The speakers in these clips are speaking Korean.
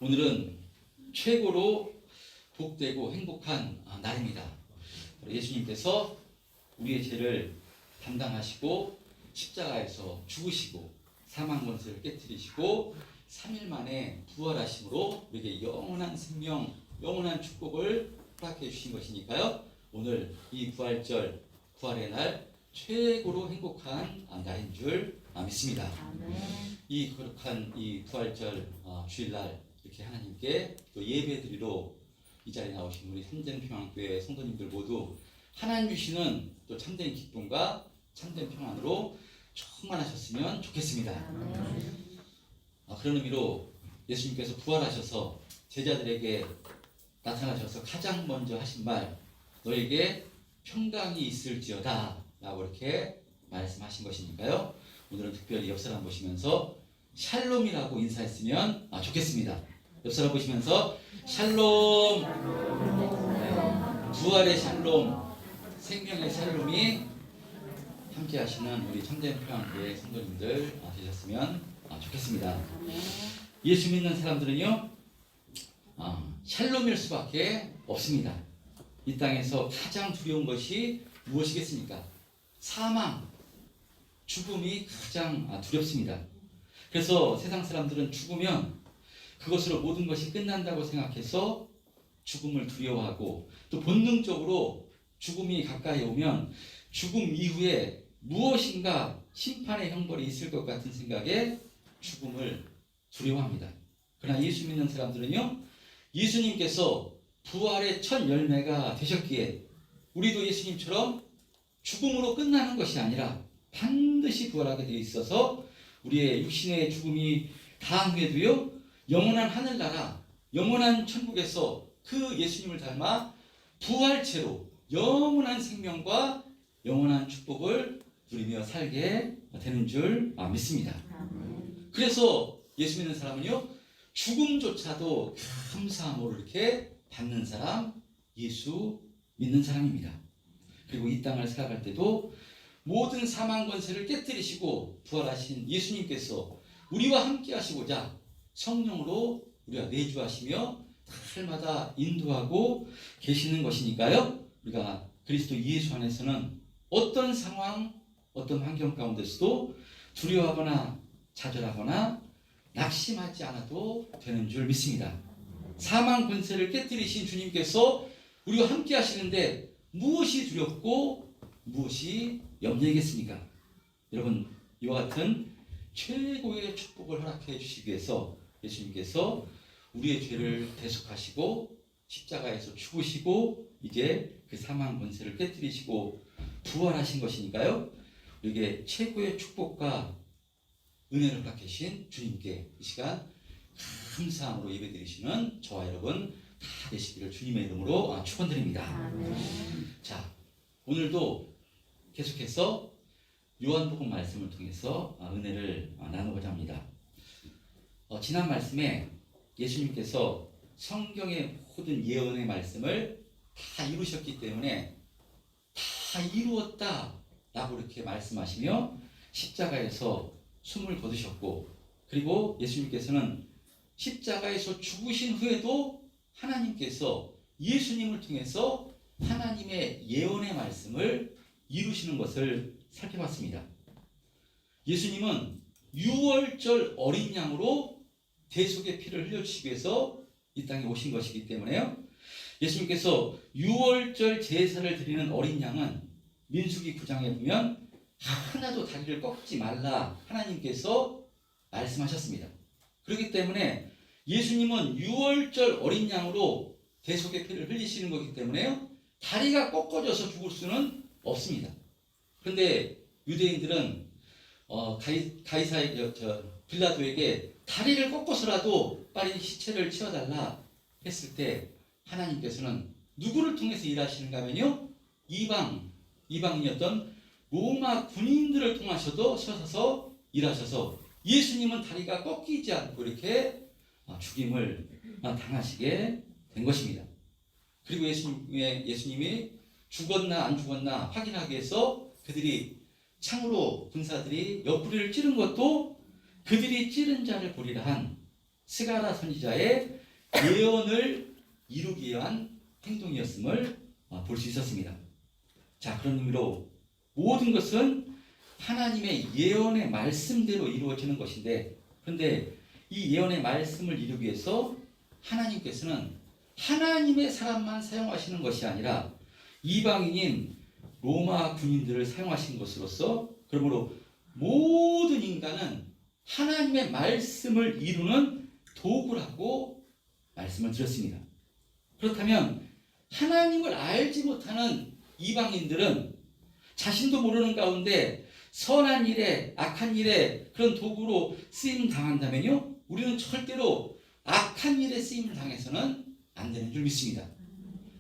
오늘은 최고로 복되고 행복한 날입니다. 예수님께서 우리의 죄를 담당하시고 십자가에서 죽으시고 사망 권세를 깨뜨리시고 3일 만에 부활하심으로 우리에게 영원한 생명, 영원한 축복을 허락해 주신 것이니까요. 오늘 이 부활절, 부활의 날 최고로 행복한 날인 줄 믿습니다. 이 거룩한 이 부활절 주일날 이렇게 하나님께 또 예배드리러 이 자리에 나오신 우리 참된평안교회 성도님들 모두 하나님 주시는 또 참된 기쁨과 참된 평안으로 충만하셨으면 좋겠습니다. 그런 의미로 예수님께서 부활하셔서 제자들에게 나타나셔서 가장 먼저 하신 말, 너에게 평강이 있을지어다 라고 이렇게 말씀하신 것이니까요. 오늘은 특별히 옆 사람 보시면서 샬롬이라고 인사했으면 좋겠습니다. 옆 사람 보시면서 샬롬, 부활의 샬롬, 생명의 샬롬이 함께 하시는 우리 참된평안교회 성도님들 되셨으면 좋겠습니다. 예수 믿는 사람들은요, 샬롬일 수밖에 없습니다. 이 땅에서 가장 두려운 것이 무엇이겠습니까? 사망, 죽음이 가장 두렵습니다. 그래서 세상 사람들은 죽으면 그것으로 모든 것이 끝난다고 생각해서 죽음을 두려워하고, 또 본능적으로 죽음이 가까이 오면 죽음 이후에 무엇인가 심판의 형벌이 있을 것 같은 생각에 죽음을 두려워합니다. 그러나 예수 믿는 사람들은요, 예수님께서 부활의 첫 열매가 되셨기에 우리도 예수님처럼 죽음으로 끝나는 것이 아니라 반드시 부활하게 되어 있어서 우리의 육신의 죽음이 다한 후에도요, 영원한 하늘나라, 영원한 천국에서 그 예수님을 닮아 부활체로 영원한 생명과 영원한 축복을 누리며 살게 되는 줄 믿습니다. 그래서 예수 믿는 사람은요, 죽음조차도 감사함으로 이렇게 받는 사람, 예수 믿는 사람입니다. 그리고 이 땅을 살아갈 때도 모든 사망 권세를 깨뜨리시고 부활하신 예수님께서 우리와 함께 하시고자 성령으로 우리와 내주하시며 날마다 인도하고 계시는 것이니까요. 우리가 그리스도 예수 안에서는 어떤 상황, 어떤 환경 가운데서도 두려워하거나 좌절하거나 낙심하지 않아도 되는 줄 믿습니다. 사망 권세를 깨뜨리신 주님께서 우리와 함께 하시는데 무엇이 두렵고 무엇이 염려이겠습니까? 여러분, 이와 같은 최고의 축복을 허락해 주시기 위해서 예수님께서 우리의 죄를 대속하시고 십자가에서 죽으시고 이제 그 사망 권세를 깨뜨리시고 부활하신 것이니까요. 우리에게 최고의 축복과 은혜를 허락해 주신 주님께 이 시간 감사함으로 예배드리시는 저와 여러분 다 되시기를 주님의 이름으로 축원드립니다. 자, 오늘도 계속해서 요한복음 말씀을 통해서 은혜를 나누고자 합니다. 지난 말씀에 예수님께서 성경의 모든 예언의 말씀을 다 이루셨기 때문에 다 이루었다 라고 이렇게 말씀하시며 십자가에서 숨을 거두셨고, 그리고 예수님께서는 십자가에서 죽으신 후에도 하나님께서 예수님을 통해서 하나님의 예언의 말씀을 이루시는 것을 살펴봤습니다. 예수님은 유월절 어린 양으로 대속의 피를 흘려주시기 위해서 이 땅에 오신 것이기 때문에요. 예수님께서 유월절 제사를 드리는 어린 양은 민수기 9장에 보면 하나도 다리를 꺾지 말라 하나님께서 말씀하셨습니다. 그렇기 때문에 예수님은 유월절 어린 양으로 대속의 피를 흘리시는 거기 때문에요, 다리가 꺾어져서 죽을 수는 없습니다. 그런데 유대인들은 빌라도에게 다리를 꺾어서라도 빨리 시체를 치워달라 했을 때 하나님께서는 누구를 통해서 일하시는가 하면요, 이방인이었던 로마 군인들을 통하셔서 일하셔서 예수님은 다리가 꺾이지 않고 이렇게 죽임을 당하시게 된 것입니다. 그리고 예수님이 죽었나 안 죽었나 확인하기 위해서 그들이 창으로 군사들이 옆구리를 찌른 것도 그들이 찌른 자를 보리라 한 스가랴 선지자의 예언을 이루기 위한 행동이었음을 볼 수 있었습니다. 자, 그런 의미로 모든 것은 하나님의 예언의 말씀대로 이루어지는 것인데, 그런데 이 예언의 말씀을 이루기 위해서 하나님께서는 하나님의 사람만 사용하시는 것이 아니라 이방인인 로마 군인들을 사용하신 것으로서, 그러므로 모든 인간은 하나님의 말씀을 이루는 도구라고 말씀을 드렸습니다. 그렇다면 하나님을 알지 못하는 이방인들은 자신도 모르는 가운데 선한 일에 악한 일에 그런 도구로 쓰임 당한다면요, 우리는 절대로 악한 일에 쓰임 당해서는 안 되는 줄 믿습니다.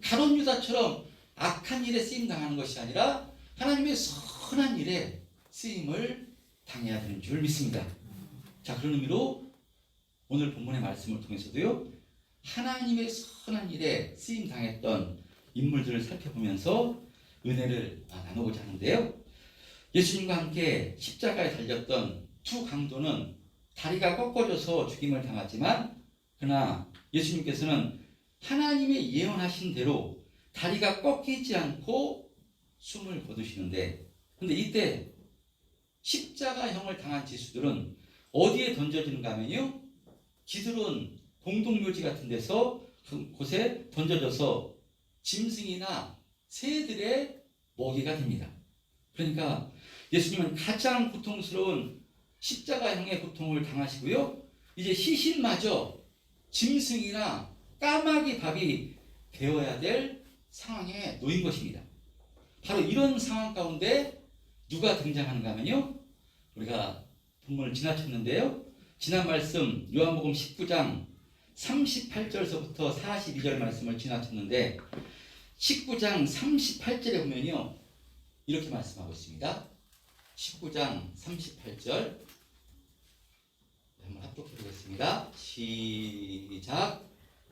가룟 유다처럼 악한 일에 쓰임 당하는 것이 아니라 하나님의 선한 일에 쓰임을 당해야 되는 줄 믿습니다. 자, 그런 의미로 오늘 본문의 말씀을 통해서도요, 하나님의 선한 일에 쓰임 당했던 인물들을 살펴보면서 은혜를 나누고자 하는데요. 예수님과 함께 십자가에 달렸던 두 강도는 다리가 꺾어져서 죽임을 당하지만, 그러나 예수님께서는 하나님의 예언하신 대로 다리가 꺾이지 않고 숨을 거두시는데, 그런데 이때 십자가형을 당한 지수들은 어디에 던져지는가 하면요, 기드론 공동묘지 같은 데서 곳에 던져져서 짐승이나 새들의 먹이가 됩니다. 그러니까 예수님은 가장 고통스러운 십자가형의 고통을 당하시고요, 이제 시신마저 짐승이나 까마귀 밥이 되어야 될 상황에 놓인 것입니다. 바로 이런 상황 가운데 누가 등장하는가 하면요, 우리가 본문을 지나쳤는데요, 지난 말씀 요한복음 19장 38절서부터 42절 말씀을 지나쳤는데, 19장 38절에 보면요, 이렇게 말씀하고 있습니다. 19장 38절 한번 합독해 보겠습니다. 시작.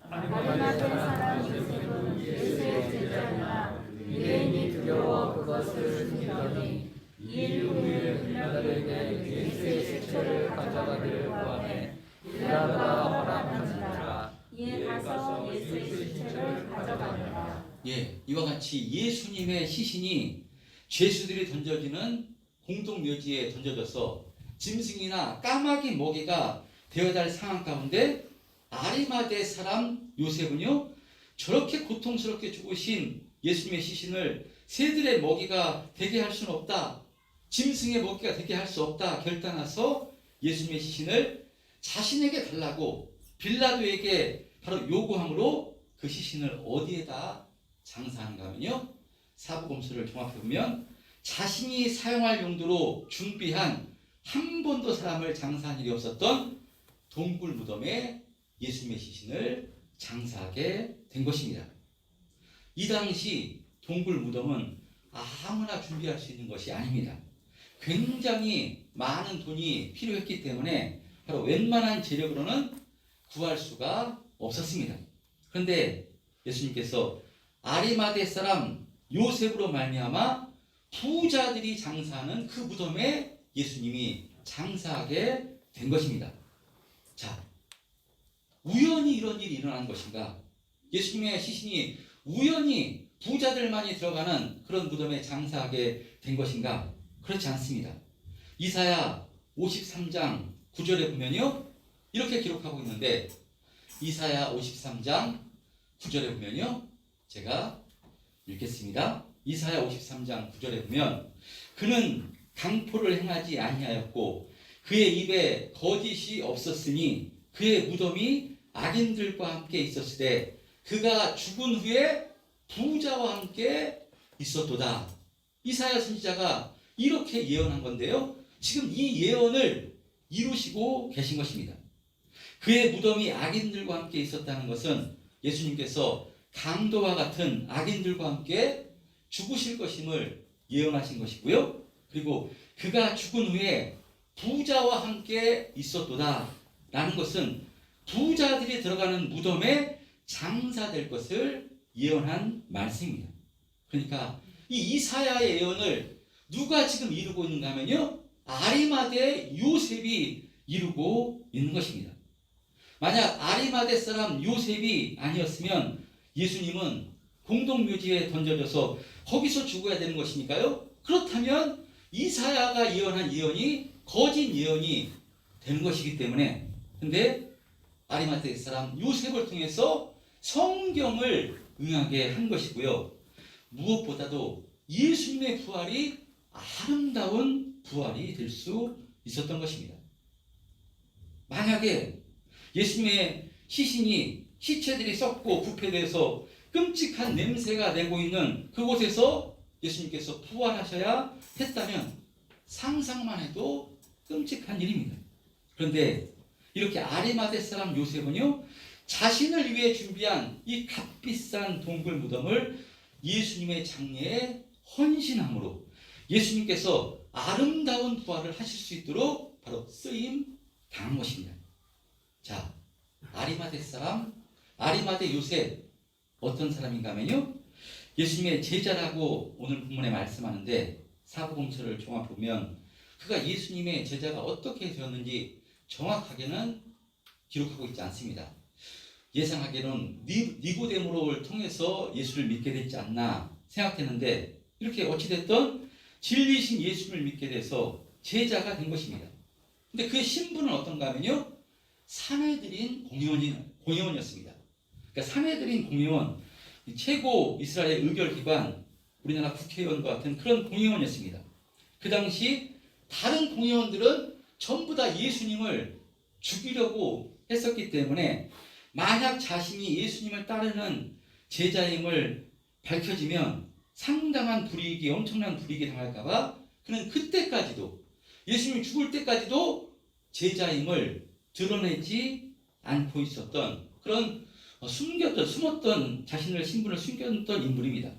아리마대 사람 요셉은 예수의 제자라. 유대인이 두려워 그것을 숨기더니 일 후에 빌라도에게 예수의 시체를 가져가기를 구하매 빌라도가 허락하니라. 이에 가서 예수의 시체를 가져가니라. 예, 이와 같이 예수님의 시신이 죄수들이 던져지는 공동묘지에 던져져서 짐승이나 까마귀 먹이가 되어야 할 상황 가운데 아리마대 사람 요셉은요, 저렇게 고통스럽게 죽으신 예수님의 시신을 새들의 먹이가 되게 할 수는 없다, 짐승의 먹이가 되게 할 수 없다 결단해서 예수님의 시신을 자신에게 달라고 빌라도에게 바로 요구함으로 그 시신을 어디에다 장사하는가 하면요, 사복음서를 종합해보면 자신이 사용할 용도로 준비한 한 번도 사람을 장사한 일이 없었던 동굴 무덤에 예수님의 시신을 장사하게 된 것입니다. 이 당시 동굴 무덤은 아무나 준비할 수 있는 것이 아닙니다. 굉장히 많은 돈이 필요했기 때문에 바로 웬만한 재력으로는 구할 수가 없었습니다. 그런데 예수님께서 아리마대 사람 요셉으로 말미암아 부자들이 장사하는 그 무덤에 예수님이 장사하게 된 것입니다. 자, 우연히 이런 일이 일어난 것인가? 예수님의 시신이 우연히 부자들만이 들어가는 그런 무덤에 장사하게 된 것인가? 그렇지 않습니다. 이사야 53장 9절에 보면요, 이렇게 기록하고 있는데, 이사야 53장 9절에 보면요, 제가 읽겠습니다. 이사야 53장 9절에 보면 그는 강포를 행하지 아니하였고 그의 입에 거짓이 없었으니 그의 무덤이 악인들과 함께 있었으되 그가 죽은 후에 부자와 함께 있었도다. 이사야 선지자가 이렇게 예언한 건데요, 지금 이 예언을 이루시고 계신 것입니다. 그의 무덤이 악인들과 함께 있었다는 것은 예수님께서 강도와 같은 악인들과 함께 죽으실 것임을 예언하신 것이고요, 그리고 그가 죽은 후에 부자와 함께 있었도다 라는 것은 부자들이 들어가는 무덤에 장사될 것을 예언한 말씀입니다. 그러니까 이 이사야의 예언을 누가 지금 이루고 있는가 하면요, 아리마대 요셉이 이루고 있는 것입니다. 만약 아리마대 사람 요셉이 아니었으면 예수님은 공동묘지에 던져져서 거기서 죽어야 되는 것이니까요. 그렇다면 이사야가 예언한 예언이 거짓 예언이 되는 것이기 때문에, 근데 아리마대 사람 요셉을 통해서 성경을 응하게 한 것이고요. 무엇보다도 예수님의 부활이 아름다운 부활이 될 수 있었던 것입니다. 만약에 예수님의 시신이 시체들이 썩고 부패돼서 끔찍한 냄새가 내고 있는 그곳에서 예수님께서 부활하셔야 했다면 상상만 해도 끔찍한 일입니다. 그런데 이렇게 아리마대 사람 요셉은요, 자신을 위해 준비한 이 값비싼 동굴 무덤을 예수님의 장례에 헌신함으로 예수님께서 아름다운 부활을 하실 수 있도록 바로 쓰임 당한 것입니다. 자, 아리마대 사람, 아리마대 요셉 어떤 사람인가 하면요, 예수님의 제자라고 오늘 본문에 말씀하는데 사복음서를 종합보면 그가 예수님의 제자가 어떻게 되었는지 정확하게는 기록하고 있지 않습니다. 예상하기로는 니고데모를 통해서 예수를 믿게 됐지 않나 생각했는데, 이렇게 어찌됐든 진리신 예수를 믿게 돼서 제자가 된 것입니다. 근데 그 신분은 어떤가 하면요, 산헤드린 공회원이었습니다. 그러니까 산헤드린 공회원, 최고 이스라엘 의결기관, 우리나라 국회의원과 같은 그런 공회원이었습니다. 그 당시 다른 공회원들은 전부 다 예수님을 죽이려고 했었기 때문에 만약 자신이 예수님을 따르는 제자임을 밝혀지면 상당한 불이익이, 엄청난 불이익이 당할까봐 그는 그때까지도, 예수님이 죽을 때까지도 제자임을 드러내지 않고 있었던 그런 숨었던 자신의 신분을 숨겼던 인물입니다.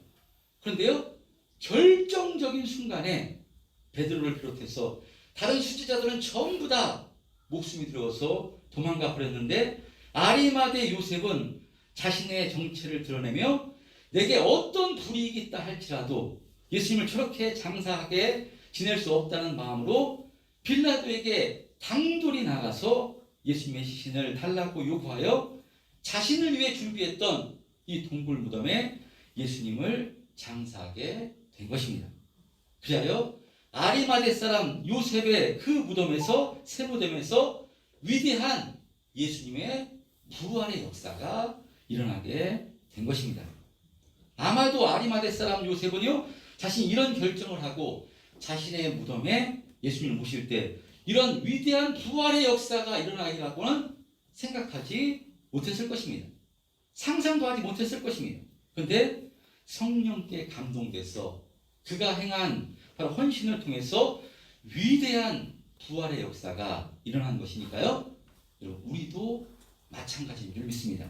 그런데요, 결정적인 순간에 베드로를 비롯해서 다른 수제자들은 전부 다 목숨이 들어서 도망가 버렸는데, 아리마대 요셉은 자신의 정체를 드러내며 내게 어떤 불이익이 있다 할지라도 예수님을 저렇게 장사하게 지낼 수 없다는 마음으로 빌라도에게 당돌이 나가서 예수님의 시신을 달라고 요구하여 자신을 위해 준비했던 이 동굴 무덤에 예수님을 장사하게 된 것입니다. 그리하여 아리마대 사람 요셉의 그 무덤에서, 새 무덤에서 위대한 예수님의 부활의 역사가 일어나게 된 것입니다. 아마도 아리마대 사람 요셉은요, 자신이 이런 결정을 하고 자신의 무덤에 예수님을 모실 때 이런 위대한 부활의 역사가 일어나기라고는 생각하지 못했을 것입니다. 상상도 하지 못했을 것입니다. 그런데 성령께 감동돼서 그가 행한 바로 헌신을 통해서 위대한 부활의 역사가 일어난 것이니까요, 여러분, 우리도 마찬가지인 줄 믿습니다.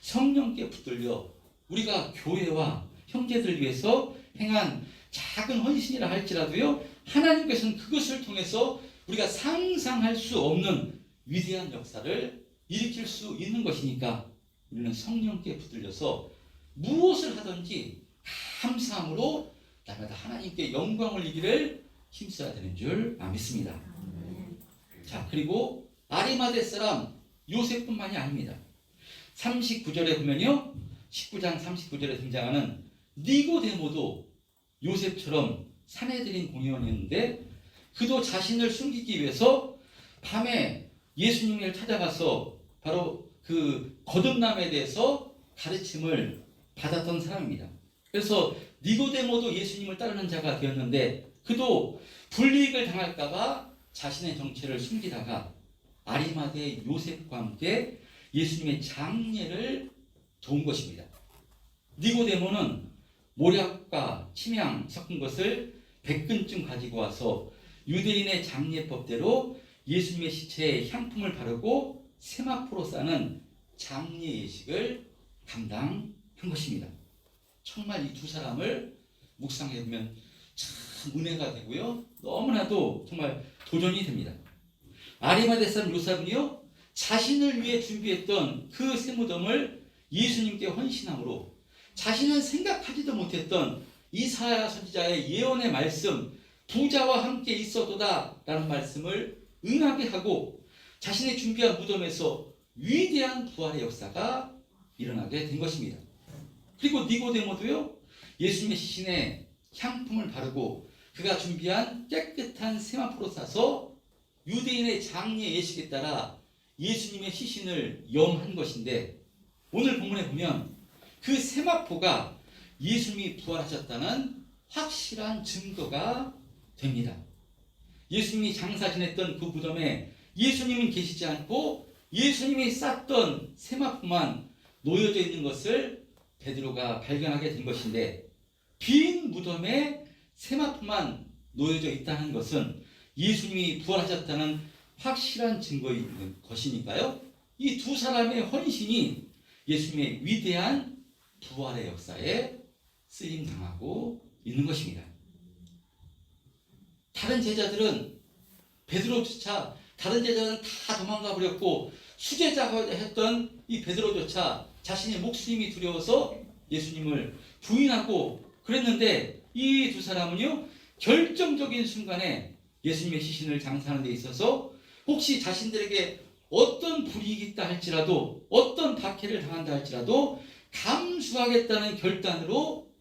성령께 붙들려 우리가 교회와 형제들 위해서 행한 작은 헌신이라 할지라도요, 하나님께서는 그것을 통해서 우리가 상상할 수 없는 위대한 역사를 일으킬 수 있는 것이니까 우리는 성령께 붙들려서 무엇을 하든지 감사함으로 날마다 하나님께 영광을 이기를 힘써야 되는 줄 믿습니다. 자, 그리고 아리마대 사람 요셉뿐만이 아닙니다. 39절에 보면요, 19장 39절에 등장하는 니고데모도 요셉처럼 산헤드린 공회원이었는데, 그도 자신을 숨기기 위해서 밤에 예수님을 찾아가서 바로 그 거듭남에 대해서 가르침을 받았던 사람입니다. 그래서 니고데모도 예수님을 따르는 자가 되었는데, 그도 불이익을 당할까봐 자신의 정체를 숨기다가 아리마대 요셉과 함께 예수님의 장례를 도운 것입니다. 니고데모는 모략과 침향 섞은 것을 100근쯤 가지고 와서 유대인의 장례법대로 예수님의 시체에 향품을 바르고 세마포로 싸는 장례 예식을 감당한 것입니다. 정말 이 두 사람을 묵상해 보면 참 은혜가 되고요, 너무나도 정말 도전이 됩니다. 아리마대 사람 요셉은요, 자신을 위해 준비했던 그 세무덤을 예수님께 헌신함으로 자신은 생각하지도 못했던 이사야 선지자의 예언의 말씀, 부자와 함께 있어도다 라는 말씀을 응하게 하고 자신의 준비한 무덤에서 위대한 부활의 역사가 일어나게 된 것입니다. 그리고 니고데모도요, 예수님의 시신에 향품을 바르고 그가 준비한 깨끗한 세마포로 싸서 유대인의 장례 예식에 따라 예수님의 시신을 염한 것인데, 오늘 본문에 보면 그 세마포가 예수님이 부활하셨다는 확실한 증거가 됩니다. 예수님이 장사 지냈던 그 무덤에 예수님은 계시지 않고 예수님이 쌌던 세마포만 놓여져 있는 것을 베드로가 발견하게 된 것인데, 빈 무덤에 세마포만 놓여져 있다는 것은 예수님이 부활하셨다는 확실한 증거인 것이니까요. 이 두 사람의 헌신이 예수님의 위대한 부활의 역사에 쓰임 당하고 있는 것입니다. 다른 제자들은, 베드로조차, 다른 제자들은 다 도망가 버렸고 수제자가 했던 이 베드로조차 자신의 목숨이 두려워서 예수님을 부인하고 그랬는데, 이 두 사람은요, 결정적인 순간에 예수님의 시신을 장사하는 데 있어서 혹시 자신들에게 어떤 불이익이 있다 할지라도, 어떤 박해를 당한다 할지라도 감수하겠다는 결단으로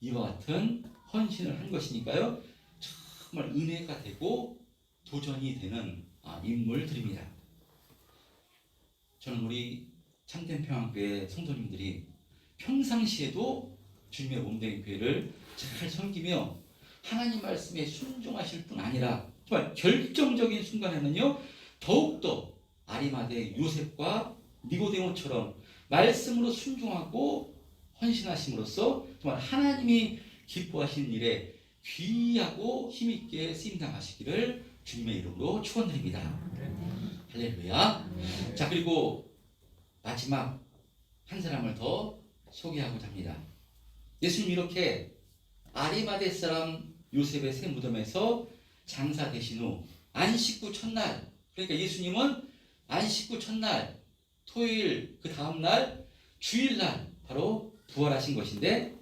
이와 같은 헌신을 한 것이니까요, 정말 은혜가 되고 도전이 되는 인물들입니다. 저는 우리 참된 평안교회 성도님들이 평상시에도 주님의 몸된 교회를 잘 섬기며 하나님 말씀에 순종하실 뿐 아니라 정말 결정적인 순간에는요, 더욱더 아리마대 요셉과 니고데모처럼 말씀으로 순종하고 헌신하심으로써 정말 하나님이 기뻐하시는 일에 귀하고 힘있게 쓰임당하시기를 주님의 이름으로 축원드립니다. 할렐루야. 자, 그리고 마지막 한 사람을 더 소개하고자 합니다. 예수님 이렇게 아리마대 사람 요셉의 새 무덤에서 장사되신 후 안식구 첫날, 그러니까 예수님은 안식구 첫날, 토요일 그 다음날 주일날 바로 부활하신 것인데,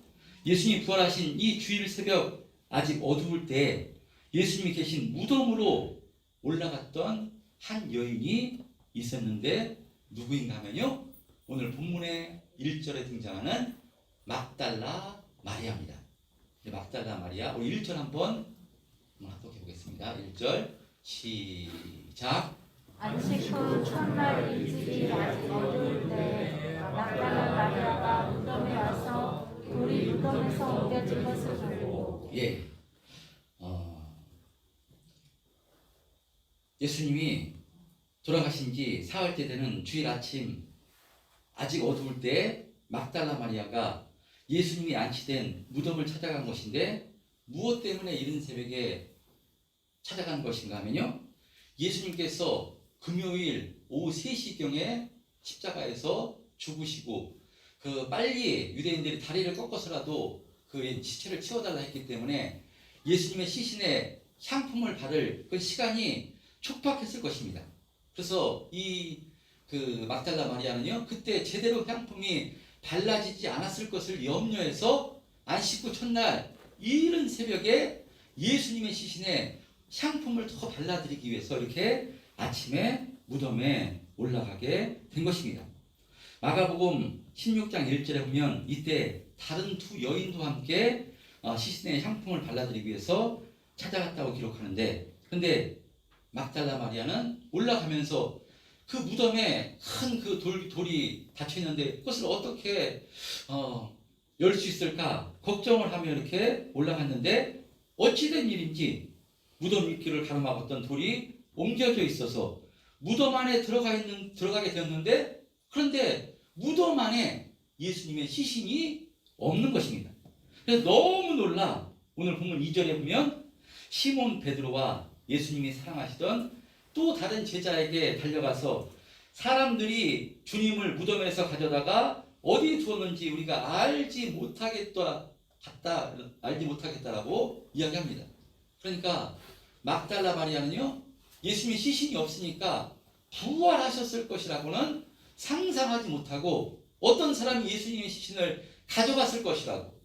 예수님이 부활하신 이 주일 새벽 아직 어두울 때 예수님이 계신 무덤으로 올라갔던 한 여인이 있었는데 누구인가 하면요, 오늘 본문의 1절에 등장하는 막달라 마리아입니다. 막달라 마리아, 우리 1절 한번 합독해 보겠습니다. 1절 시작. 안식 후 첫날 일찍이 아직 어두울 때 막달라 마리아가 무덤에 와서 돌이 무덤에서 옮겨진 것을 보고. 예, 예수님이 돌아가신 지 사흘째 되는 주일 아침 아직 어두울 때 막달라 마리아가 예수님이 안치된 무덤을 찾아간 것인데, 무엇 때문에 이른 새벽에 찾아간 것인가 하면요, 예수님께서 금요일 오후 3시경에 십자가에서 죽으시고 그 빨리 유대인들이 다리를 꺾어서라도 그 시체를 치워달라 했기 때문에 예수님의 시신에 향품을 바를 그 시간이 촉박했을 것입니다. 그래서 그 막달라 마리아는요, 그때 제대로 향품이 발라지지 않았을 것을 염려해서 안식 후 첫날 이른 새벽에 예수님의 시신에 향품을 더 발라드리기 위해서 이렇게 아침에 무덤에 올라가게 된 것입니다. 마가복음 16장 1절에 보면 이때 다른 두 여인도 함께 시신에 향품을 발라드리기 위해서 찾아갔다고 기록하는데, 근데 막달라 마리아는 올라가면서 그 무덤에 큰 그 돌이 닫혀 있는데 그것을 어떻게 열 수 있을까 걱정을 하며 이렇게 올라갔는데, 어찌된 일인지 무덤 입구를 가로막았던 돌이 옮겨져 있어서 무덤 안에 들어가게 되었는데, 그런데 무덤 안에 예수님의 시신이 없는 것입니다. 그래서 너무 놀라 오늘 본문 2절에 보면 시몬 베드로와 예수님이 사랑하시던 또 다른 제자에게 달려가서 사람들이 주님을 무덤에서 가져다가 어디에 두었는지 우리가 알지 못하겠다라고 이야기합니다. 그러니까 막달라 마리아는요, 예수님의 시신이 없으니까 부활하셨을 것이라고는 상상하지 못하고, 어떤 사람이 예수님의 시신을 가져갔을 것이라고,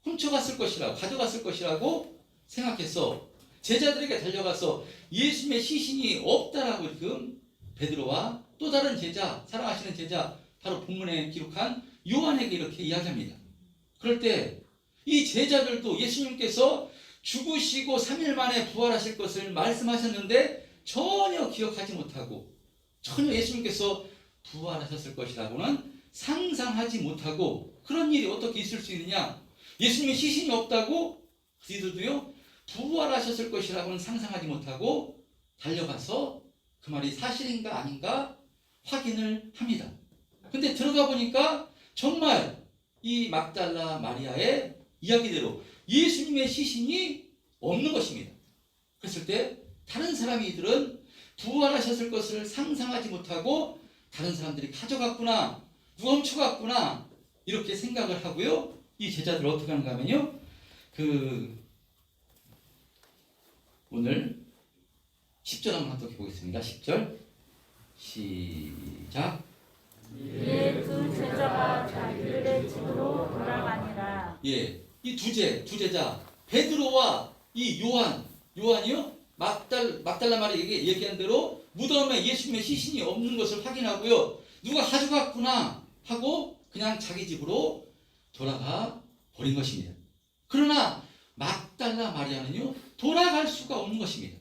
훔쳐갔을 것이라고, 가져갔을 것이라고 생각해서 제자들에게 달려가서 예수님의 시신이 없다라고 지금 베드로와 또 다른 제자, 사랑하시는 제자, 바로 본문에 기록한 요한에게 이렇게 이야기합니다. 그럴 때 이 제자들도 예수님께서 죽으시고 3일 만에 부활하실 것을 말씀하셨는데 전혀 기억하지 못하고, 전혀 예수님께서 부활하셨을 것이라고는 상상하지 못하고, 그런 일이 어떻게 있을 수 있느냐? 예수님의 시신이 없다고 그들도요 부활하셨을 것이라고는 상상하지 못하고 달려가서 그 말이 사실인가 아닌가 확인을 합니다. 근데 들어가 보니까 정말 이 막달라 마리아의 이야기대로 예수님의 시신이 없는 것입니다. 그랬을 때 다른 사람이들은 부활하셨을 것을 상상하지 못하고 다른 사람들이 가져갔구나, 누가 훔쳐갔구나, 이렇게 생각을 하고요. 이 제자들 어떻게 하는가 하면요, 오늘 10절 한번 합독해 보겠습니다. 10절 시작. 이에 두 제자가 자기들의 집으로 돌아가니라. 예, 이 두 제자 베드로와 이 요한이요 막달라 마리아에게 얘기한 대로 무덤에 예수님의 시신이 없는 것을 확인하고요, 누가 가져갔구나 하고 그냥 자기 집으로 돌아가 버린 것입니다. 그러나 막달라 마리아는요 돌아갈 수가 없는 것입니다.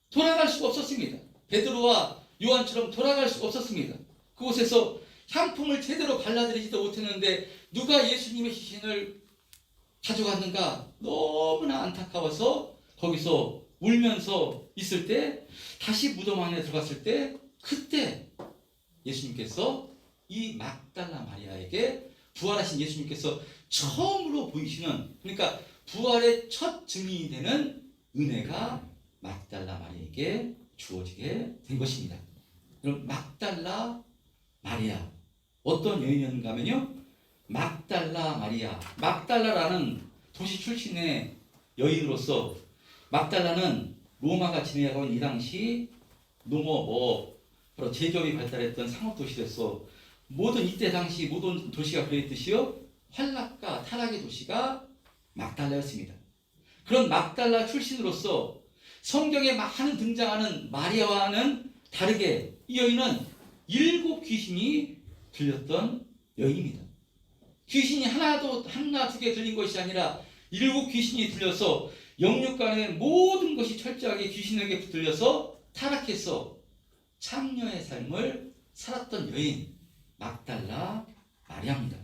돌아갈 수가 없었습니다. 베드로와 요한처럼 돌아갈 수가 없었습니다. 그곳에서 향품을 제대로 발라드리지도 못했는데 누가 예수님의 시신을 가져갔는가 너무나 안타까워서 거기서 울면서 있을 때, 다시 무덤 안에 들어갔을 때, 그때 예수님께서 이 막달라 마리아에게 부활하신 예수님께서 처음으로 보이시는, 그러니까 부활의 첫 증인이 되는 은혜가 막달라 마리아에게 주어지게 된 것입니다. 그럼 막달라 마리아, 어떤 여인이었는가 하면요, 막달라 마리아, 막달라라는 도시 출신의 여인으로서, 막달라는 로마가 지내고 있는 이 당시 바로 제조업이 발달했던 상업도시로서 이때 당시 모든 도시가 그랬듯이요 환락과 타락의 도시가 막달라였습니다. 그런 막달라 출신으로서 성경에 많은 등장하는 마리아와는 다르게 이 여인은 7 귀신이 들렸던 여인입니다. 귀신이 하나 두 개 들린 것이 아니라 7 귀신이 들려서 영육간의 모든 것이 철저하게 귀신에게 들려서 타락해서 창녀의 삶을 살았던 여인 막달라 마리아입니다.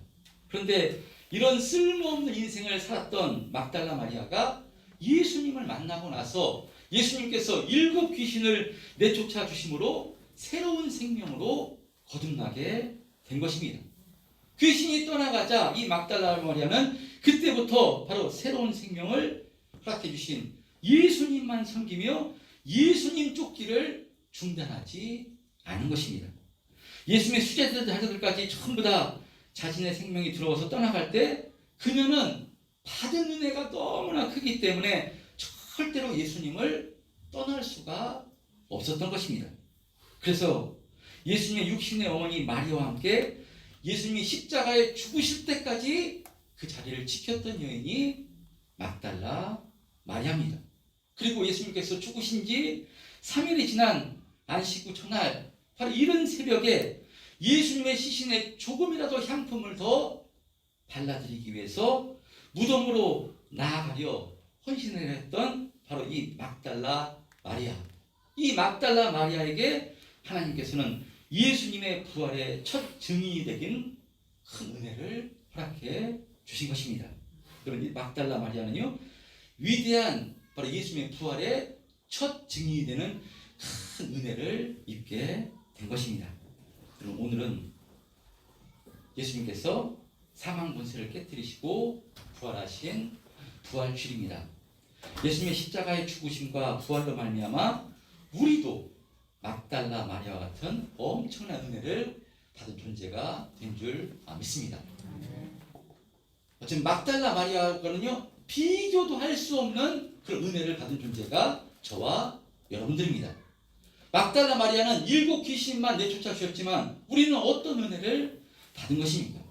그런데 이런 쓸모없는 인생을 살았던 막달라 마리아가 예수님을 만나고 나서 예수님께서 7 귀신을 내쫓아 주심으로 새로운 생명으로 거듭나게 된 것입니다. 귀신이 떠나가자 이 막달라 마리아는 그때부터 바로 새로운 생명을 허락해 주신 예수님만 섬기며 예수님 쫓기를 중단하지 않은 것입니다. 예수님의 수제자들까지 전부 다 자신의 생명이 들어와서 떠나갈 때 그녀는 받은 은혜가 너무나 크기 때문에 절대로 예수님을 떠날 수가 없었던 것입니다. 그래서 예수님의 육신의 어머니 마리아와 함께 예수님이 십자가에 죽으실 때까지 그 자리를 지켰던 여인이 막달라 마리아입니다. 그리고 예수님께서 죽으신 지 3일이 지난 안식 후 첫날, 바로 이른 새벽에 예수님의 시신에 조금이라도 향품을 더 발라드리기 위해서 무덤으로 나아가려 헌신을 했던 바로 이 막달라 마리아. 이 막달라 마리아에게 하나님께서는 예수님의 부활의 첫 증인이 되긴 큰 은혜를 허락해 주신 것입니다. 그럼 이 막달라 마리아는요, 위대한 바로 예수님의 부활의 첫 증인이 되는 큰 은혜를 입게 된 것입니다. 그럼 오늘은 예수님께서 사망 권세를 깨뜨리시고 부활하신 부활주일입니다. 예수님의 십자가의 죽으심과 부활로 말미암아 우리도 막달라 마리아와 같은 엄청난 은혜를 받은 존재가 된 줄 믿습니다. 지금 막달라 마리아와는요 비교도 할 수 없는 그런 은혜를 받은 존재가 저와 여러분들입니다. 막달라 마리아는 7 귀신만 내쫓아 주셨지만 우리는 어떤 은혜를 받은 것입니까?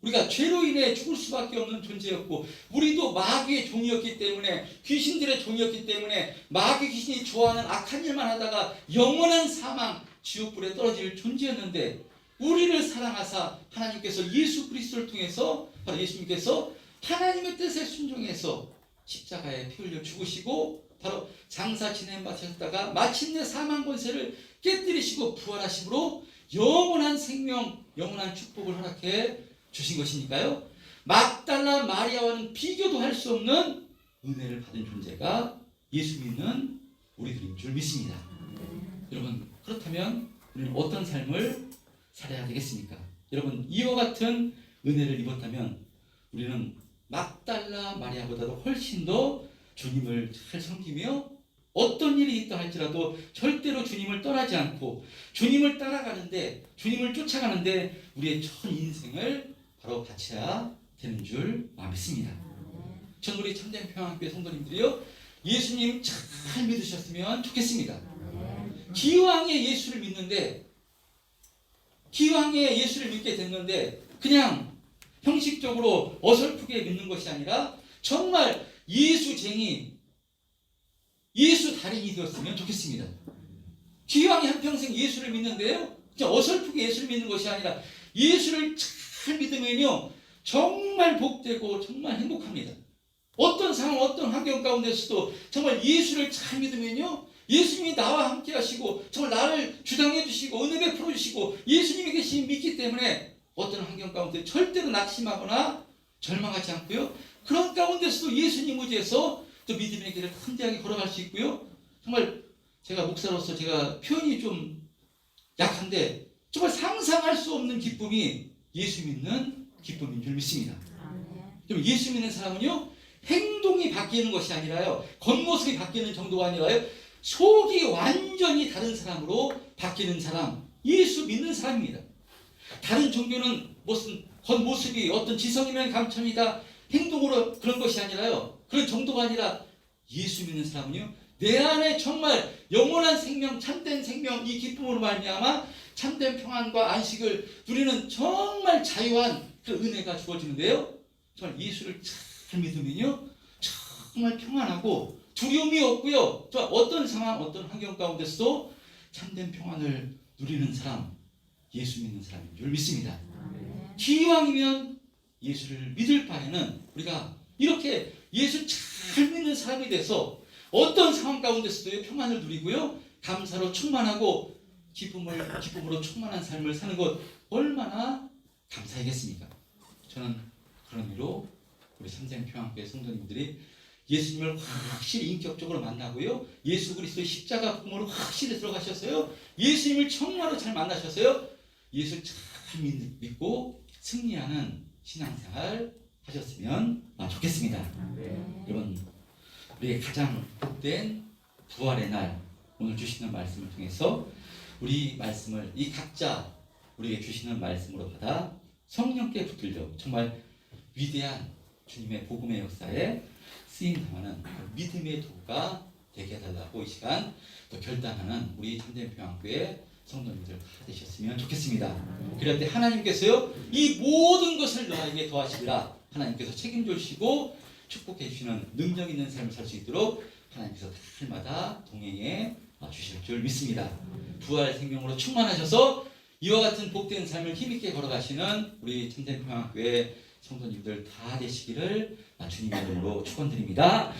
우리가 죄로 인해 죽을 수밖에 없는 존재였고, 우리도 마귀의 종이었기 때문에, 귀신들의 종이었기 때문에 마귀 귀신이 좋아하는 악한 일만 하다가 영원한 사망, 지옥불에 떨어질 존재였는데 우리를 사랑하사 하나님께서 예수 그리스도를 통해서 바로 예수님께서 하나님의 뜻에 순종해서 십자가에 피 흘려 죽으시고 바로 장사 지내 마셨다가 마침내 사망 권세를 깨뜨리시고 부활하심으로 영원한 생명, 영원한 축복을 허락해 주신 것이니까요. 막달라 마리아와는 비교도 할 수 없는 은혜를 받은 존재가 예수 믿는 우리들인 줄 믿습니다. 여러분, 그렇다면 우리는 어떤 삶을 살아야 되겠습니까? 여러분, 이와 같은 은혜를 입었다면 우리는 막달라 마리아보다도 훨씬 더 주님을 잘 섬기며 어떤 일이 있다 할지라도 절대로 주님을 떠나지 않고 주님을 따라가는데, 주님을 쫓아가는데 우리의 전 인생을 바로 바쳐야 되는 줄 믿습니다. 전 우리 참된 평안교회 성도님들이요, 예수님 잘 믿으셨으면 좋겠습니다. 기왕에 예수를 믿는데, 기왕에 예수를 믿게 됐는데 그냥 형식적으로 어설프게 믿는 것이 아니라 정말 예수쟁이, 예수 달인이 되었으면 좋겠습니다. 기왕에 한평생 예수를 믿는데요, 그냥 어설프게 예수를 믿는 것이 아니라 예수를 잘 믿으면요 정말 복되고 정말 행복합니다. 어떤 상황, 어떤 환경 가운데서도 정말 예수를 잘 믿으면요, 예수님이 나와 함께 하시고 정말 나를 주장해 주시고 은혜 베풀어 주시고 예수님이 계신 믿기 때문에 어떤 환경 가운데 절대로 낙심하거나 절망하지 않고요, 그런 가운데서도 예수님 의지해서 또 믿음의 길을 담대하게 걸어갈 수 있고요. 정말 제가 목사로서 제가 표현이 좀 약한데 정말 상상할 수 없는 기쁨이 예수 믿는 기쁨인 줄 믿습니다. 그럼 예수 믿는 사람은요, 행동이 바뀌는 것이 아니라요, 겉모습이 바뀌는 정도가 아니라요, 속이 완전히 다른 사람으로 바뀌는 사람, 예수 믿는 사람입니다. 다른 종교는 무슨 겉모습이 어떤 지성이면 감천이다, 행동으로 그런 것이 아니라요, 그런 정도가 아니라 예수 믿는 사람은요, 내 안에 정말 영원한 생명, 참된 생명, 이 기쁨으로 말미암아 참된 평안과 안식을 누리는 정말 자유한 그 은혜가 주어지는데요, 정말 예수를 잘 믿으면요 정말 평안하고 두려움이 없고요, 어떤 상황, 어떤 환경 가운데서도 참된 평안을 누리는 사람, 예수 믿는 사람인 줄 믿습니다. 기왕이면 예수를 믿을 바에는 우리가 이렇게 예수 잘 믿는 사람이 돼서 어떤 상황 가운데서도 평안을 누리고요, 감사로 충만하고 기쁨으로 충만한 삶을 사는 것 얼마나 감사하겠습니까? 저는 그런 의미로 우리 참된 평안교회 성도님들이 예수님을 확실히 인격적으로 만나고요, 예수 그리스도의 십자가 복음으로 확실히 들어가셨어요. 예수님을 정말로 잘 만나셨어요. 예수 잘 믿고 승리하는 신앙생활 하셨으면 좋겠습니다. 여러분, 우리의 가장 복된 부활의 날, 오늘 주시는 말씀을 통해서 우리 말씀을 이 각자 우리에게 주시는 말씀으로 받아 성령께 붙들려 정말 위대한 주님의 복음의 역사에 쓰임 당하는 믿음의 도가 되게 해달라고 이 시간 또 결단하는 우리 참된 평안교회 성도님들 다 되셨으면 좋겠습니다. 그럴 때 하나님께서요, 이 모든 것을 너에게 더하시리라, 하나님께서 책임져 주시고 축복해 주시는 능력 있는 삶을 살 수 있도록 하나님께서 달마다 동행해 주실 줄 믿습니다. 부활 생명으로 충만하셔서 이와 같은 복된 삶을 힘있게 걸어가시는 우리 참된 평안교회 성도님들 다 되시기를 주님의 이름으로 축원드립니다.